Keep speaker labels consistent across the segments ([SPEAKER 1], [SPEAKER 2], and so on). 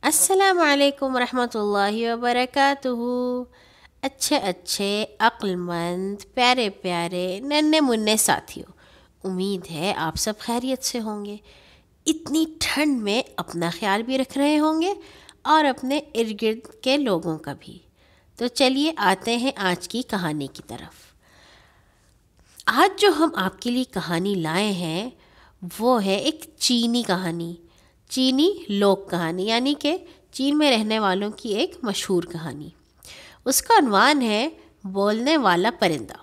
[SPEAKER 1] السلام علیکم ورحمۃ اللہ وبرکاتہ۔ اچھے اچھے عقل مند پیارے پیارے ننھے منھے ساتھیوں، امید ہے آپ سب خیریت سے ہوں گے۔ اتنی ٹھنڈ میں اپنا خیال بھی رکھ رہے ہوں گے اور اپنے ارد گرد کے لوگوں کا بھی۔ تو چلیے آتے ہیں آج کی کہانی کی طرف۔ آج جو ہم آپ کے لیے کہانی لائے ہیں وہ ہے ایک چینی کہانی، چینی لوک کہانی، یعنی کہ چین میں رہنے والوں کی ایک مشہور کہانی۔ اس کا عنوان ہے بولنے والا پرندہ۔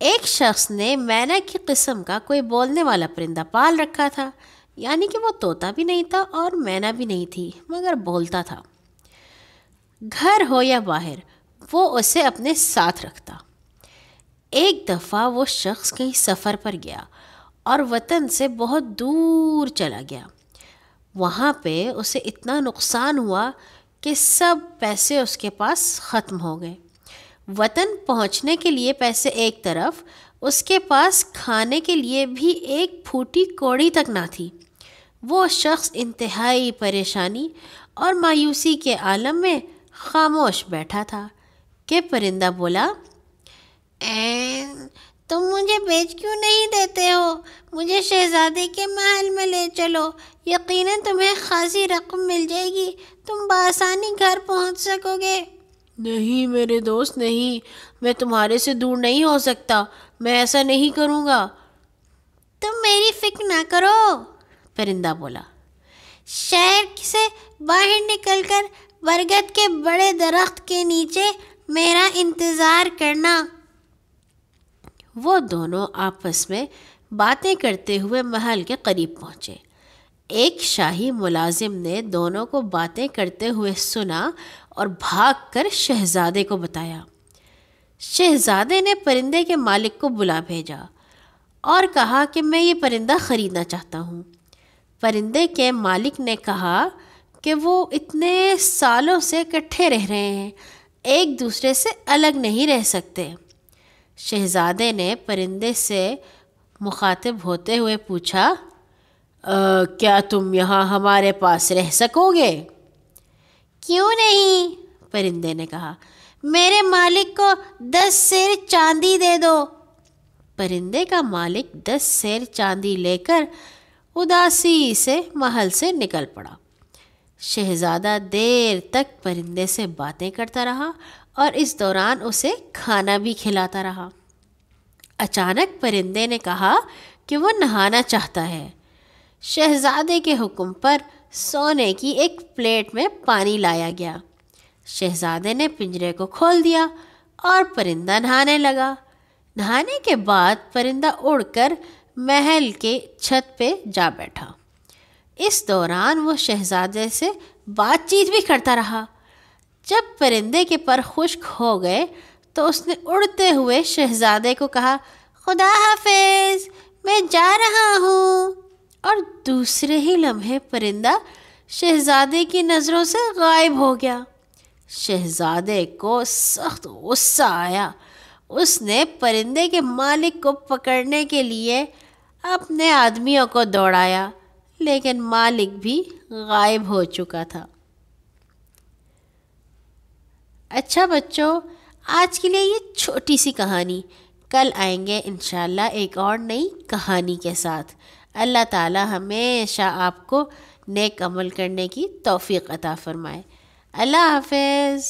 [SPEAKER 1] ایک شخص نے مینا کی قسم کا کوئی بولنے والا پرندہ پال رکھا تھا، یعنی کہ وہ طوطا بھی نہیں تھا اور مینا بھی نہیں تھی، مگر بولتا تھا۔ گھر ہو یا باہر وہ اسے اپنے ساتھ رکھتا۔ ایک دفعہ وہ شخص کہیں سفر پر گیا اور وطن سے بہت دور چلا گیا۔ وہاں پہ اسے اتنا نقصان ہوا کہ سب پیسے اس کے پاس ختم ہو گئے۔ وطن پہنچنے کے لیے پیسے ایک طرف، اس کے پاس کھانے کے لیے بھی ایک پھوٹی کوڑی تک نہ تھی۔ وہ شخص انتہائی پریشانی اور مایوسی کے عالم میں خاموش بیٹھا تھا کہ پرندہ بولا، تم مجھے بیچ کیوں نہیں دیتے ہو؟ مجھے شہزادے کے محل میں لے چلو، یقیناً تمہیں خاصی رقم مل جائے گی، تم بآسانی گھر پہنچ سکو گے۔ نہیں میرے دوست نہیں، میں تمہارے سے دور نہیں ہو سکتا، میں ایسا نہیں کروں گا۔ تم میری فکر نہ کرو، پرندہ بولا، شہر سے باہر نکل کر برگد کے بڑے درخت کے نیچے میرا انتظار کرنا۔ وہ دونوں آپس میں باتیں کرتے ہوئے محل کے قریب پہنچے۔ ایک شاہی ملازم نے دونوں کو باتیں کرتے ہوئے سنا اور بھاگ کر شہزادے کو بتایا۔ شہزادے نے پرندے کے مالک کو بلا بھیجا اور کہا کہ میں یہ پرندہ خریدنا چاہتا ہوں۔ پرندے کے مالک نے کہا کہ وہ اتنے سالوں سے اکٹھے رہ رہے ہیں، ایک دوسرے سے الگ نہیں رہ سکتے۔ شہزادے نے پرندے سے مخاطب ہوتے ہوئے پوچھا، کیا تم یہاں ہمارے پاس رہ سکو گے؟ کیوں نہیں، پرندے نے کہا، میرے مالک کو 10 سیر چاندی دے دو۔ پرندے کا مالک 10 سیر چاندی لے کر اداسی سے محل سے نکل پڑا۔ شہزادہ دیر تک پرندے سے باتیں کرتا رہا اور اس دوران اسے کھانا بھی کھلاتا رہا۔ اچانک پرندے نے کہا کہ وہ نہانا چاہتا ہے۔ شہزادے کے حکم پر سونے کی ایک پلیٹ میں پانی لایا گیا۔ شہزادے نے پنجرے کو کھول دیا اور پرندہ نہانے لگا۔ نہانے کے بعد پرندہ اڑ کر محل کے چھت پہ جا بیٹھا۔ اس دوران وہ شہزادے سے بات چیت بھی کرتا رہا۔ جب پرندے کے پر خشک ہو گئے تو اس نے اڑتے ہوئے شہزادے کو کہا، خدا حافظ، میں جا رہا ہوں، اور دوسرے ہی لمحے پرندہ شہزادے کی نظروں سے غائب ہو گیا۔ شہزادے کو سخت غصہ آیا۔ اس نے پرندے کے مالک کو پکڑنے کے لیے اپنے آدمیوں کو دوڑایا، لیکن مالک بھی غائب ہو چکا تھا۔ اچھا بچوں، آج کے لیے یہ چھوٹی سی کہانی، کل آئیں گے انشاءاللہ ایک اور نئی کہانی کے ساتھ۔ اللہ تعالی ہمیشہ آپ کو نیک عمل کرنے کی توفیق عطا فرمائے۔ اللہ حافظ۔